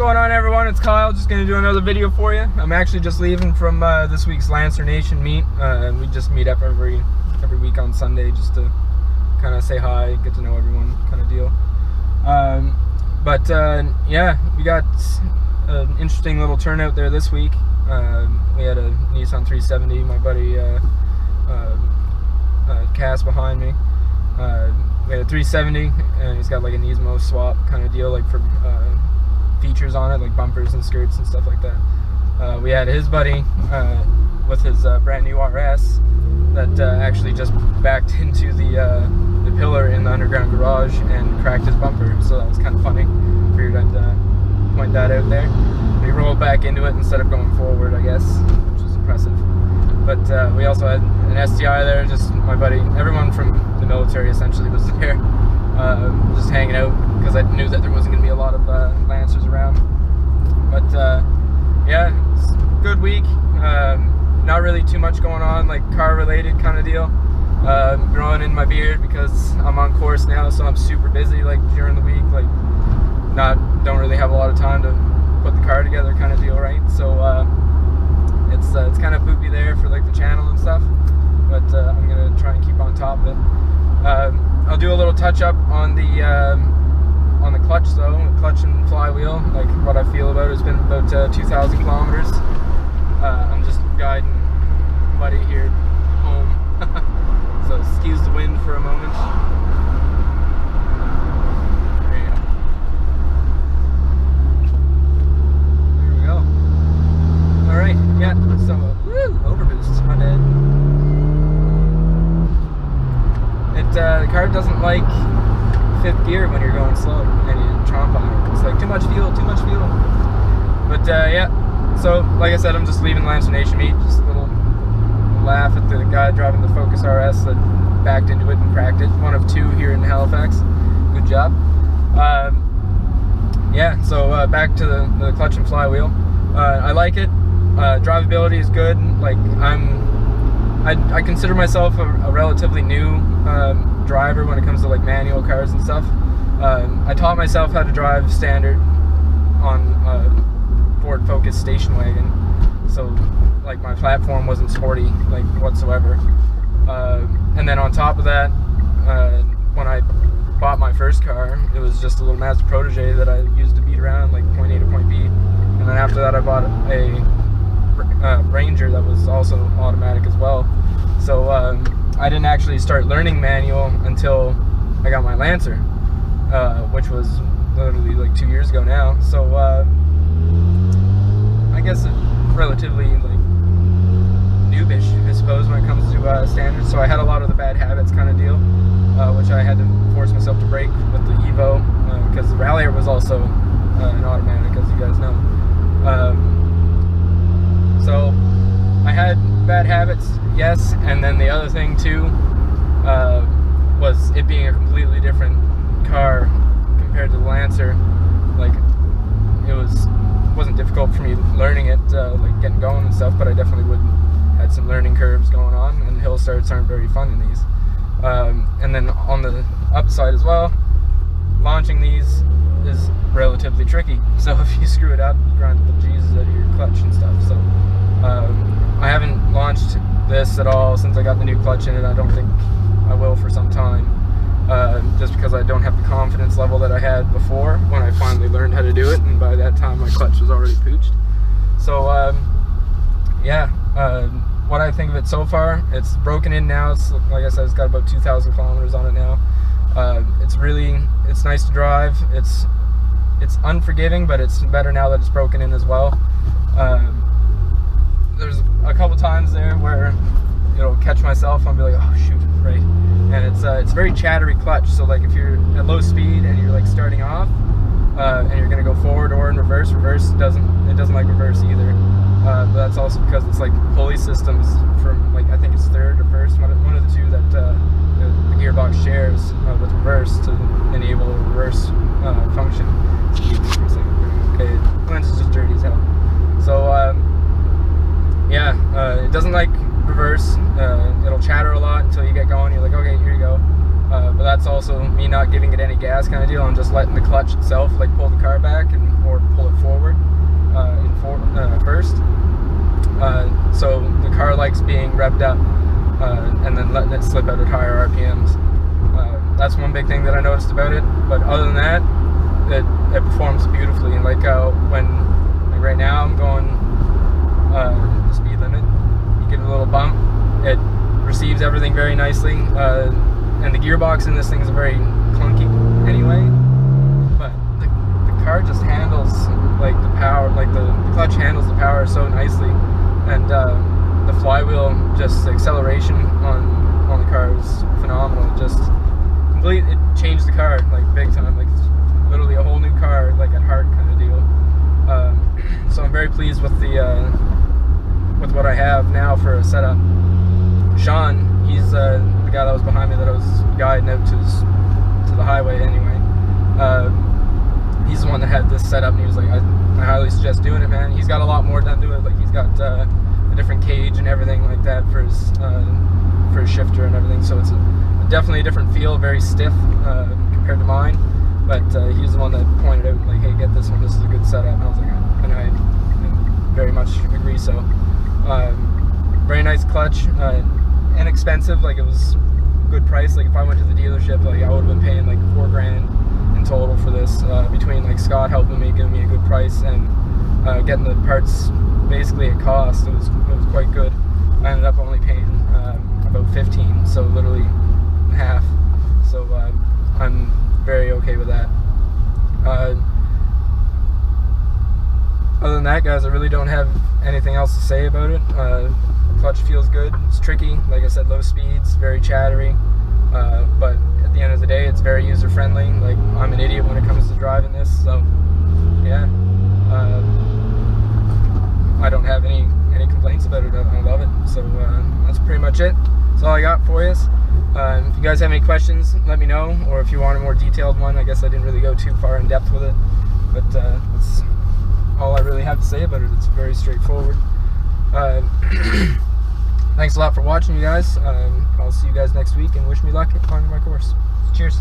going on, everyone? It's Kyle. Just gonna do another video for you. I'm actually just leaving from this week's Lancer Nation meet. We just meet up every week on Sunday just to kind of say hi, get to know everyone, kind of deal. Yeah, we got an interesting little turnout there this week. We had a Nissan 370. My buddy Cass behind me. We had a 370, and he's got like an Nismo swap kind of deal, like for features on it, like bumpers and skirts and stuff like that. We had his buddy with his brand new RS that actually just backed into the pillar in the underground garage and cracked his bumper, so that was kind of funny. Figured I'd point that out there. We rolled back into it instead of going forward, I guess, which is impressive. But we also had an STI there, just my buddy, everyone from the military essentially was there, just hanging out, because I knew that there wasn't going to be a lot of Lancers around. But yeah, it's a good week. Not really too much going on, like car related kind of deal. Growing in my beard because I'm on course now, so I'm super busy like during the week, like don't really have a lot of time to put the car together kind of deal, right? So it's kind of poopy there for like the channel and stuff, but I'm gonna try and keep on top of it. I'll do a little touch up on the clutch though, clutch and flywheel, like what I feel about it. It's been about 2,000 kilometers. I'm just guiding buddy here home. So excuse the wind for a moment. There you go. There we go. Alright, yeah, so overboost, my bad. The car doesn't like fifth gear when you're going slow and you tromp on it. It's like too much fuel. But yeah, so like I said, I'm just leaving Lancer Nation meet. Just a little laugh at the guy driving the Focus RS that backed into it and cracked it. One of two here in Halifax. Good job. Yeah, so back to the clutch and flywheel. I like it. Drivability is good. Like I consider myself a relatively new driver when it comes to like manual cars and stuff. I taught myself how to drive standard on Ford Focus station wagon, so like my platform wasn't sporty like whatsoever. And then on top of that, when I bought my first car, it was just a little Mazda Protege that I used to beat around like point A to point B. And then after that I bought a Ranger that was also automatic as well. So I didn't actually start learning manual until I got my Lancer, which was literally like 2 years ago now. So I guess it's relatively like noobish, I suppose, when it comes to standards. So I had a lot of the bad habits kind of deal, which I had to force myself to break with the Evo, because the Rallier was also an automatic, as you guys know. So I had bad habits, yes, and then the other thing too was it being a completely different car compared to the Lancer. Like it wasn't difficult for me learning it, like getting going and stuff, but I definitely had some learning curves going on, and hill starts aren't very fun in these. And then on the upside as well, launching these is relatively tricky. So if you screw it up, you grind the Jesus out of your clutch and stuff. So I haven't launched this at all since I got the new clutch in it. I don't think I will for some time, just because I don't have the confidence level that I had before when I finally learned how to do it, and by that time my clutch was already pooched. So yeah, what I think of it so far, it's broken in now. It's, like I said, it's got about 2,000 kilometers on it now. It's nice to drive. It's unforgiving, but it's better now that it's broken in as well. There's a couple times there where it'll catch myself and I'll be like, oh shoot, right? And it's very chattery clutch. So like if you're at low speed and you're like starting off, and you're gonna go forward or in reverse it doesn't like reverse either. But that's also because it's like pulley systems from, like, I think it's third or first, one of the two that the gearbox shares with reverse to enable a reverse function. Okay, the lens is just dirty as hell. So yeah, it doesn't like reverse. It'll chatter a lot until you get going. You're like, okay, here you go. But that's also me not giving it any gas kind of deal. I'm just letting the clutch itself like pull the car back or pull it forward. likes being revved up and then letting it slip out at higher RPMs. That's one big thing that I noticed about it. But other than that, it performs beautifully. And like right now I'm going the speed limit, you give it a little bump, it receives everything very nicely. And the gearbox in this thing is very clunky anyway, but the car just handles like the power, like the clutch handles the power so nicely, and the flywheel, just the acceleration on the car is phenomenal. It changed the car like big time, like it's literally a whole new car, like at heart kind of deal. So I'm very pleased with with what I have now for a setup. Sean, he's the guy that was behind me that I was guiding out to the highway anyway. He's the one that had this set up, and he was like, I highly suggest doing it, man. He's got a lot more done to it. Like he's got a different cage and everything like that for his shifter and everything. So it's definitely a different feel, very stiff compared to mine. But he's the one that pointed out, like, hey, get this one. This is a good setup. And I was like, and I very much agree. So very nice clutch. Inexpensive, like it was a good price. Like if I went to the dealership, like I would have been paying like $4 grand in total for this, between like Scott helping me, giving me a good price, and getting the parts basically at cost. It was quite good. I ended up only paying about 15, so literally half. So I'm very okay with that. Other than that, guys, I really don't have anything else to say about it. Clutch feels good. It's tricky, like I said, low speeds, very chattery, but at the end of the day, it's very user friendly. Like I'm an idiot when it comes to driving this, so yeah, I don't have any complaints about it. I love it. So that's pretty much it. That's all I got for you. If you guys have any questions, let me know, or if you want a more detailed one. I guess I didn't really go too far in depth with it, but that's all I really have to say about it. It's very straightforward. Thanks a lot for watching, you guys. I'll see you guys next week, and wish me luck on my course. Cheers.